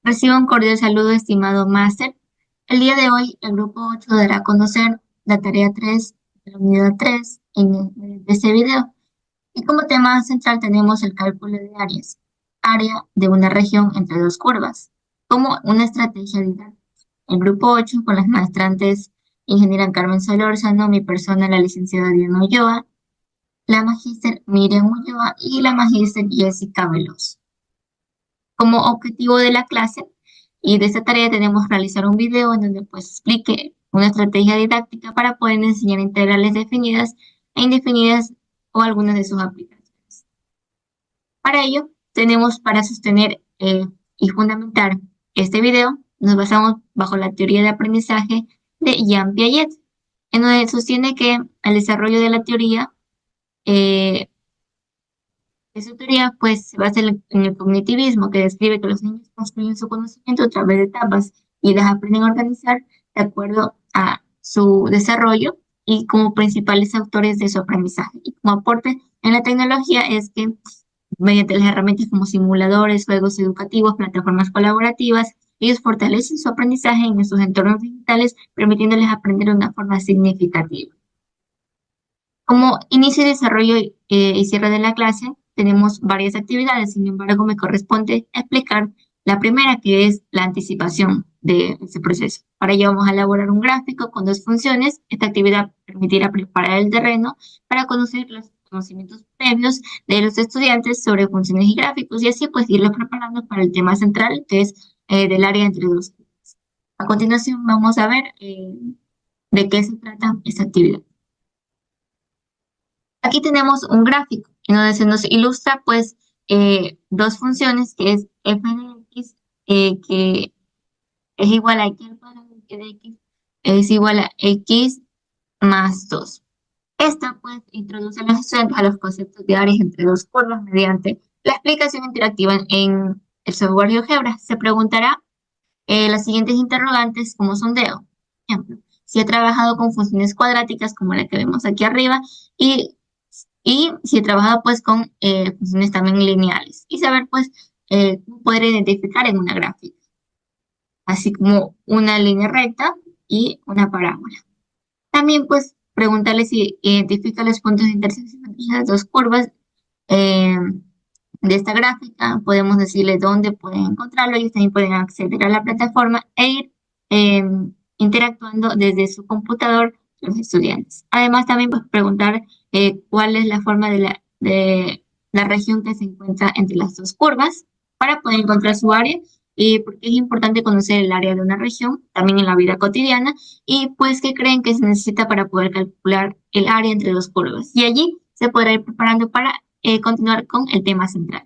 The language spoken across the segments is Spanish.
Recibo un cordial saludo, estimado máster. El día de hoy, el grupo 8 dará a conocer la tarea 3 de la unidad 3 de este video. Y como tema central tenemos el cálculo de áreas, área de una región entre dos curvas, como una estrategia didáctica. El grupo 8 con las maestrantes ingeniera Carmen Solórzano, mi persona, la licenciada Diana Ulloa, la magíster Miriam Ulloa y la magíster Jessica Veloz. Como objetivo de la clase y de esta tarea tenemos realizar un video en donde pues explique una estrategia didáctica para poder enseñar integrales definidas e indefinidas o algunas de sus aplicaciones. Para ello, tenemos para sostener y fundamentar este video, nos basamos bajo la teoría de aprendizaje de Jean Piaget, en donde sostiene que el desarrollo de la teoría eh, esa teoría pues se basa en el cognitivismo, que describe que los niños construyen su conocimiento a través de etapas y las aprenden a organizar de acuerdo a su desarrollo y como principales autores de su aprendizaje. Y como aporte en la tecnología es que mediante las herramientas como simuladores, juegos educativos, plataformas colaborativas, ellos fortalecen su aprendizaje en esos entornos digitales, permitiéndoles aprender de una forma significativa. Como inicio, desarrollo y cierre de la clase, tenemos varias actividades, sin embargo, me corresponde explicar la primera, que es la anticipación de ese proceso. Para ello vamos a elaborar un gráfico con dos funciones. Esta actividad permitirá preparar el terreno para conocer los conocimientos previos de los estudiantes sobre funciones y gráficos y así pues irlos preparando para el tema central, que es del área entre dos. A continuación vamos a ver de qué se trata esta actividad. Aquí tenemos un gráfico en donde se nos ilustra pues dos funciones que es f de x que es igual a x al cuadrado y de x es igual a x más 2. Esta pues introduce a los estudiantes a los conceptos de áreas entre dos curvas mediante la explicación interactiva en el software GeoGebra. Se preguntará las siguientes interrogantes como sondeo. Por ejemplo, si he trabajado con funciones cuadráticas como la que vemos aquí arriba y si he trabajado pues con funciones también lineales y saber pues cómo poder identificar en una gráfica, así como una línea recta y una parábola. También pues preguntarle si identifica los puntos de intersección entre las dos curvas eh, de esta gráfica. Podemos decirle dónde pueden encontrarlo. Ellos también pueden acceder a la plataforma e ir eh, interactuando desde su computador los estudiantes. Además, también pues, preguntar cuál es la forma de la región que se encuentra entre las dos curvas para poder encontrar su área y porque es importante conocer el área de una región, también en la vida cotidiana, y pues qué creen que se necesita para poder calcular el área entre dos curvas. Y allí se podrá ir preparando para continuar con el tema central.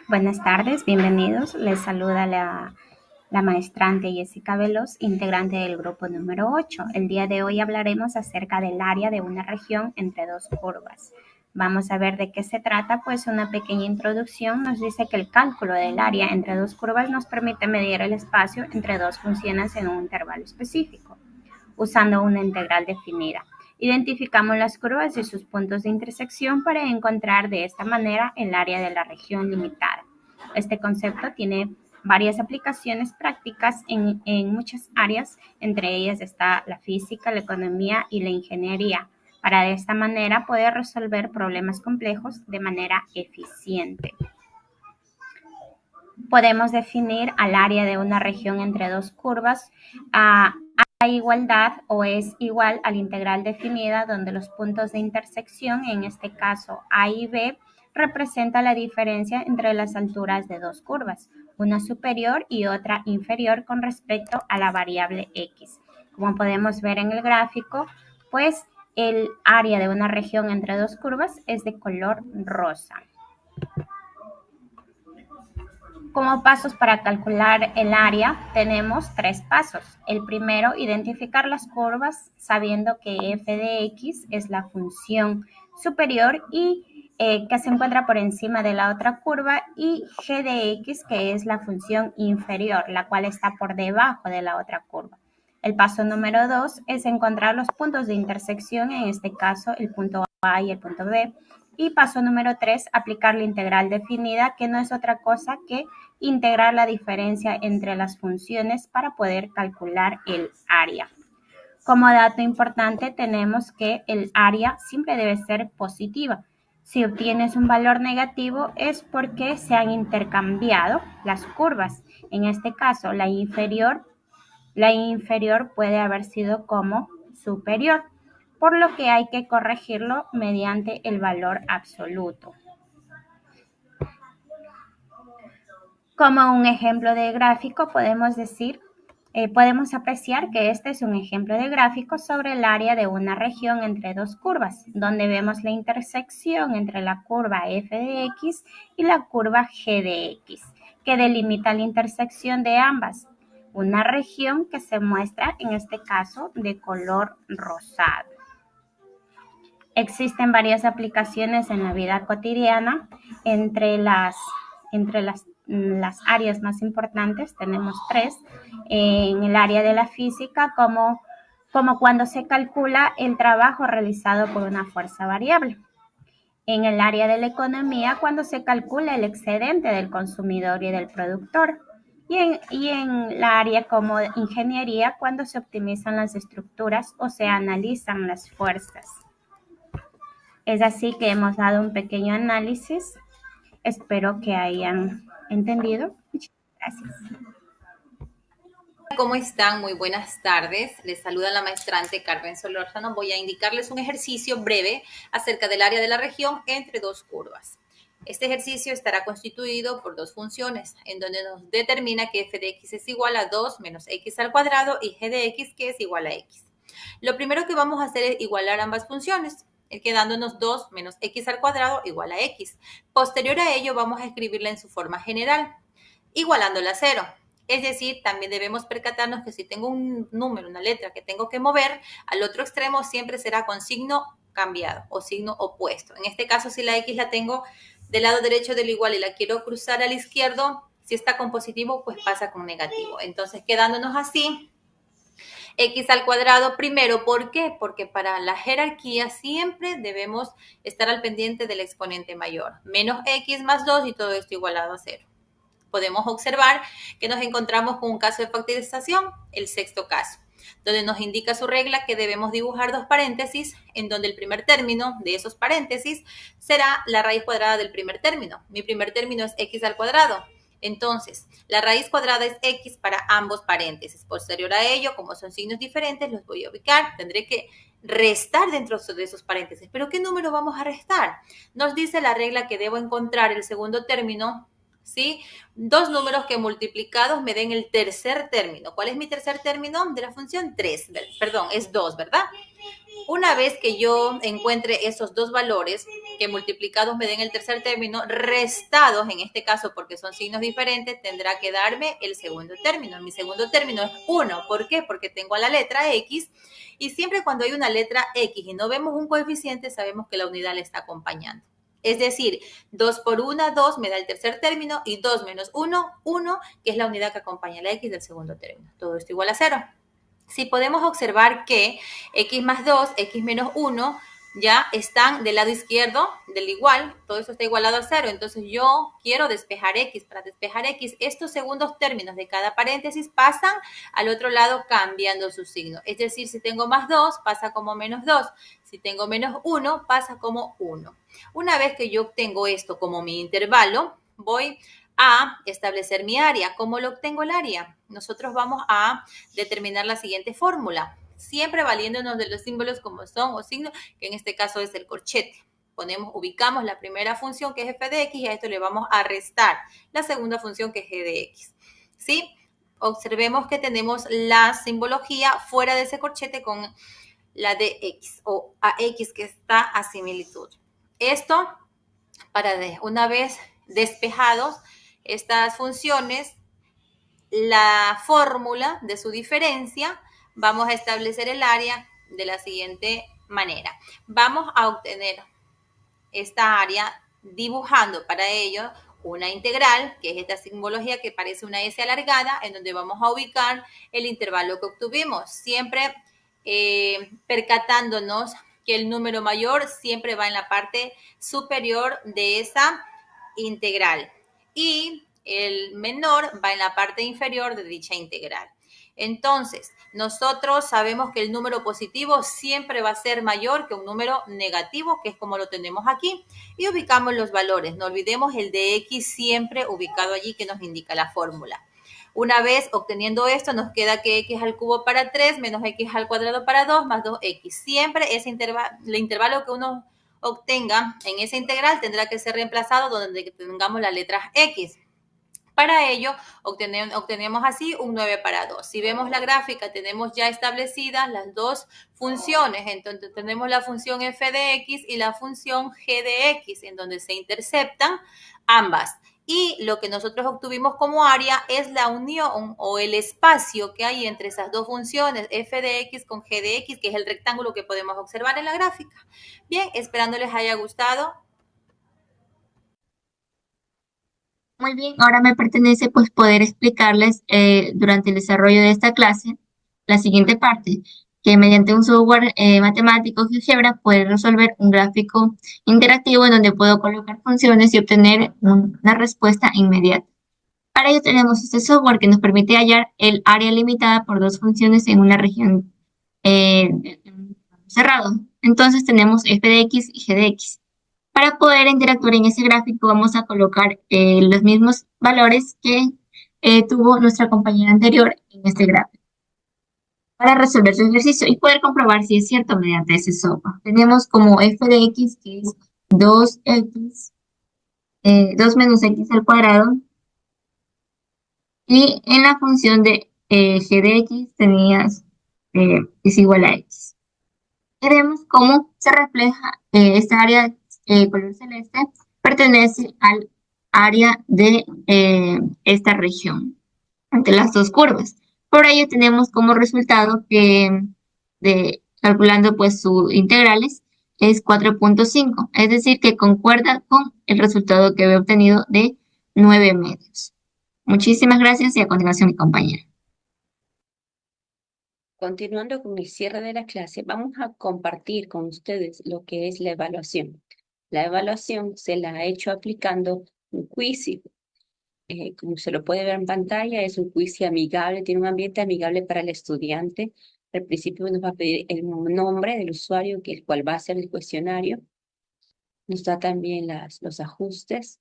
Buenas tardes, bienvenidos. Les saluda la maestrante Jessica Veloz, integrante del grupo número 8. El día de hoy hablaremos acerca del área de una región entre dos curvas. Vamos a ver de qué se trata, pues una pequeña introducción nos dice que el cálculo del área entre dos curvas nos permite medir el espacio entre dos funciones en un intervalo específico, usando una integral definida. Identificamos las curvas y sus puntos de intersección para encontrar de esta manera el área de la región limitada. Este concepto tiene varias aplicaciones prácticas en muchas áreas, entre ellas está la física, la economía y la ingeniería, para de esta manera poder resolver problemas complejos de manera eficiente. Podemos definir al área de una región entre dos curvas a igualdad o es igual a la integral definida donde los puntos de intersección, en este caso A y B, representa la diferencia entre las alturas de dos curvas, una superior y otra inferior con respecto a la variable X. Como podemos ver en el gráfico, pues el área de una región entre dos curvas es de color rosa. Como pasos para calcular el área, tenemos tres pasos. El primero, identificar las curvas sabiendo que f de x es la función superior y que se encuentra por encima de la otra curva y g de x que es la función inferior, la cual está por debajo de la otra curva. El paso número 2 es encontrar los puntos de intersección, en este caso el punto A y el punto B, Y paso número 3, aplicar la integral definida, que no es otra cosa que integrar la diferencia entre las funciones para poder calcular el área. Como dato importante tenemos que el área siempre debe ser positiva. Si obtienes un valor negativo es porque se han intercambiado las curvas. En este caso, la inferior puede haber sido como superior, por lo que hay que corregirlo mediante el valor absoluto. Como un ejemplo de gráfico podemos apreciar que este es un ejemplo de gráfico sobre el área de una región entre dos curvas, donde vemos la intersección entre la curva f de x y la curva g de x, que delimita la intersección de ambas, una región que se muestra en este caso de color rosado. Existen varias aplicaciones en la vida cotidiana. Entre las áreas más importantes tenemos 3. En el área de la física, como cuando se calcula el trabajo realizado por una fuerza variable. En el área de la economía, cuando se calcula el excedente del consumidor y del productor. Y en la área como ingeniería, cuando se optimizan las estructuras o se analizan las fuerzas. Es así que hemos dado un pequeño análisis. Espero que hayan entendido. Muchas gracias. ¿Cómo están? Muy buenas tardes. Les saluda la maestrante Carmen Solórzano. Voy a indicarles un ejercicio breve acerca del área de la región entre dos curvas. Este ejercicio estará constituido por dos funciones, en donde nos determina que f de x es igual a 2 menos x al cuadrado y g de x que es igual a x. Lo primero que vamos a hacer es igualar ambas funciones, quedándonos 2 menos x al cuadrado igual a x. Posterior a ello vamos a escribirla en su forma general, igualándola a 0. Es decir, también debemos percatarnos que si tengo un número, una letra que tengo que mover, al otro extremo siempre será con signo cambiado o signo opuesto. En este caso, si la x la tengo del lado derecho del igual y la quiero cruzar al izquierdo, si está con positivo, pues pasa con negativo. Entonces, quedándonos así, x al cuadrado primero. ¿Por qué? Porque para la jerarquía siempre debemos estar al pendiente del exponente mayor. Menos x más 2 y todo esto igualado a 0. Podemos observar que nos encontramos con un caso de factorización, el sexto caso, donde nos indica su regla que debemos dibujar dos paréntesis, en donde el primer término de esos paréntesis será la raíz cuadrada del primer término. Mi primer término es x al cuadrado. Entonces, la raíz cuadrada es x para ambos paréntesis. Posterior a ello, como son signos diferentes, los voy a ubicar. Tendré que restar dentro de esos paréntesis. ¿Pero qué número vamos a restar? Nos dice la regla que debo encontrar el segundo término, ¿sí? Dos números que multiplicados me den el tercer término. ¿Cuál es mi tercer término de la función? 3, perdón, es 2, ¿verdad? Una vez que yo encuentre esos dos valores que multiplicados me den el tercer término, restados, en este caso porque son signos diferentes, tendrá que darme el segundo término. Mi segundo término es 1. ¿Por qué? Porque tengo a la letra X y siempre cuando hay una letra X y no vemos un coeficiente, sabemos que la unidad le está acompañando. Es decir, 2 por 1, 2 me da el tercer término y 2 menos 1, 1, que es la unidad que acompaña la X del segundo término. Todo esto igual a 0. Si podemos observar que X más 2, X menos 1, ya están del lado izquierdo del igual, todo eso está igualado a 0. Entonces yo quiero despejar X. Para despejar X, estos segundos términos de cada paréntesis pasan al otro lado cambiando su signo. Es decir, si tengo más 2, pasa como menos 2. Si tengo menos 1, pasa como 1. Una vez que yo obtengo esto como mi intervalo, voy a establecer mi área. ¿Cómo lo obtengo el área? Nosotros vamos a determinar la siguiente fórmula, siempre valiéndonos de los símbolos como son o signos, que en este caso es el corchete. Ubicamos la primera función que es f de x y a esto le vamos a restar la segunda función que es g de x. ¿Sí? Observemos que tenemos la simbología fuera de ese corchete con la de x o a x que está a similitud. Esto, una vez despejados estas funciones, la fórmula de su diferencia, vamos a establecer el área de la siguiente manera. Vamos a obtener esta área dibujando para ello una integral, que es esta simbología que parece una S alargada, en donde vamos a ubicar el intervalo que obtuvimos, siempre percatándonos que el número mayor siempre va en la parte superior de esa integral y el menor va en la parte inferior de dicha integral. Entonces, nosotros sabemos que el número positivo siempre va a ser mayor que un número negativo, que es como lo tenemos aquí, y ubicamos los valores. No olvidemos el de x siempre ubicado allí que nos indica la fórmula. Una vez obteniendo esto, nos queda que x al cubo para 3 menos x al cuadrado para 2 más 2x. Siempre ese el intervalo que uno obtenga en esa integral tendrá que ser reemplazado donde tengamos las letras x. Para ello, obtenemos así un 9 para 2. Si vemos la gráfica, tenemos ya establecidas las dos funciones. Entonces, tenemos la función f de x y la función g de x, en donde se interceptan ambas. Y lo que nosotros obtuvimos como área es la unión o el espacio que hay entre esas dos funciones, f de x con g de x, que es el rectángulo que podemos observar en la gráfica. Bien, esperando les haya gustado. Muy bien, ahora me pertenece pues poder explicarles durante el desarrollo de esta clase la siguiente parte, que mediante un software matemático GeoGebra puede resolver un gráfico interactivo en donde puedo colocar funciones y obtener una respuesta inmediata. Para ello tenemos este software que nos permite hallar el área limitada por dos funciones en una región cerrado. Entonces tenemos f de x y g de x. Para poder interactuar en ese gráfico vamos a colocar los mismos valores que tuvo nuestra compañera anterior en este gráfico para resolver su ejercicio y poder comprobar si es cierto mediante ese software. Tenemos como f de x que es 2x, 2 menos x al cuadrado y en la función de g de x tenías es igual a x. Veremos cómo se refleja esta área color celeste pertenece al área de esta región entre las dos curvas. Por ello tenemos como resultado que calculando pues sus integrales es 4.5, es decir que concuerda con el resultado que había obtenido de 9 medios. Muchísimas gracias y a continuación mi compañera. Continuando con el cierre de la clase, vamos a compartir con ustedes lo que es la evaluación. La evaluación se la ha hecho aplicando un quiz. Como se lo puede ver en pantalla, es un quiz amigable, tiene un ambiente amigable para el estudiante. Al principio nos va a pedir el nombre del usuario, el cual va a ser el cuestionario. Nos da también los ajustes.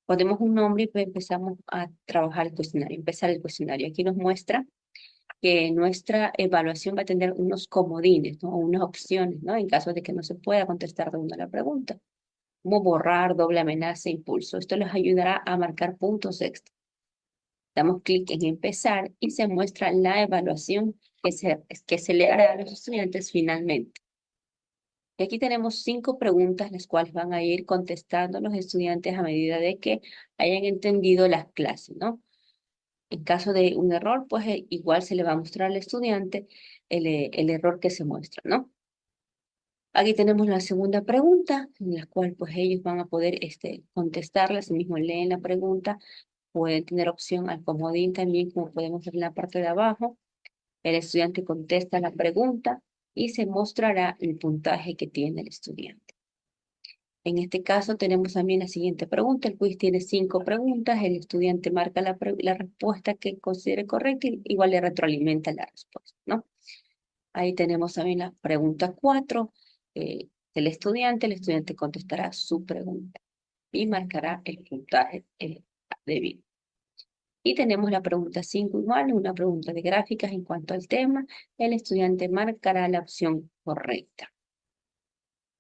Ponemos un nombre y pues empezamos a trabajar el cuestionario, empezar el cuestionario. Aquí nos muestra que nuestra evaluación va a tener unos comodines, ¿no? O unas opciones, ¿no? En caso de que no se pueda contestar de una la pregunta. Como borrar, doble amenaza, impulso. Esto les ayudará a marcar puntos extra. Damos clic en empezar y se muestra la evaluación que se le hará a los estudiantes finalmente. Y aquí tenemos 5 preguntas, las cuales van a ir contestando los estudiantes a medida de que hayan entendido las clases, ¿no? En caso de un error, pues igual se le va a mostrar al estudiante el error que se muestra, ¿no? Aquí tenemos la segunda pregunta, en la cual pues ellos van a poder contestarla, así mismo leen la pregunta, pueden tener opción al comodín también, como podemos ver en la parte de abajo. El estudiante contesta la pregunta y se mostrará el puntaje que tiene el estudiante. En este caso tenemos también la siguiente pregunta. El quiz tiene 5 preguntas. El estudiante marca la respuesta que considere correcta y igual le retroalimenta la respuesta, ¿no? Ahí tenemos también la pregunta 4 del estudiante. El estudiante contestará su pregunta y marcará el puntaje debido. Y tenemos la pregunta 5 igual, una pregunta de gráficas en cuanto al tema. El estudiante marcará la opción correcta.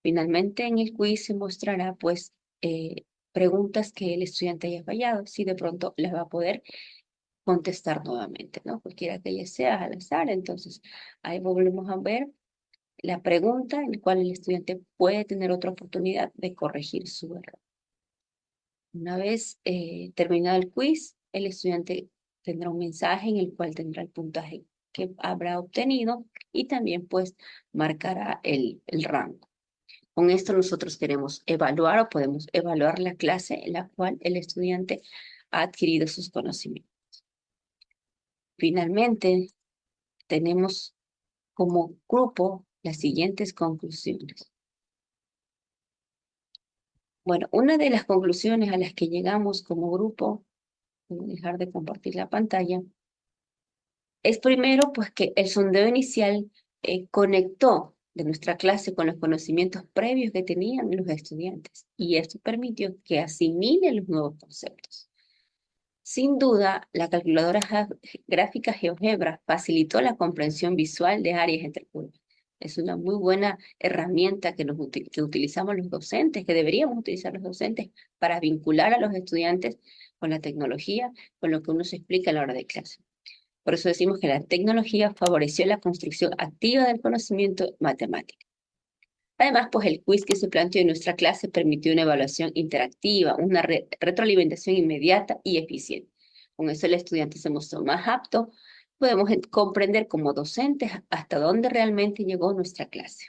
Finalmente, en el quiz se mostrará, pues, preguntas que el estudiante haya fallado, si de pronto las va a poder contestar nuevamente, ¿no? Cualquiera que ella sea al azar, entonces ahí volvemos a ver la pregunta en la cual el estudiante puede tener otra oportunidad de corregir su error. Una vez terminado el quiz, el estudiante tendrá un mensaje en el cual tendrá el puntaje que habrá obtenido y también, pues, marcará el rango. Con esto nosotros queremos evaluar o podemos evaluar la clase en la cual el estudiante ha adquirido sus conocimientos. Finalmente, tenemos como grupo las siguientes conclusiones. Bueno, una de las conclusiones a las que llegamos como grupo, voy a dejar de compartir la pantalla, es primero pues que el sondeo inicial conectó de nuestra clase con los conocimientos previos que tenían los estudiantes y esto permitió que asimilen los nuevos conceptos. Sin duda, la calculadora gráfica GeoGebra facilitó la comprensión visual de áreas entre curvas. Es una muy buena herramienta que utilizamos los docentes, que deberíamos utilizar los docentes para vincular a los estudiantes con la tecnología, con lo que uno se explica a la hora de clase. Por eso decimos que la tecnología favoreció la construcción activa del conocimiento matemático. Además, pues el quiz que se planteó en nuestra clase permitió una evaluación interactiva, una retroalimentación inmediata y eficiente. Con eso el estudiante se mostró más apto, podemos comprender como docentes hasta dónde realmente llegó nuestra clase.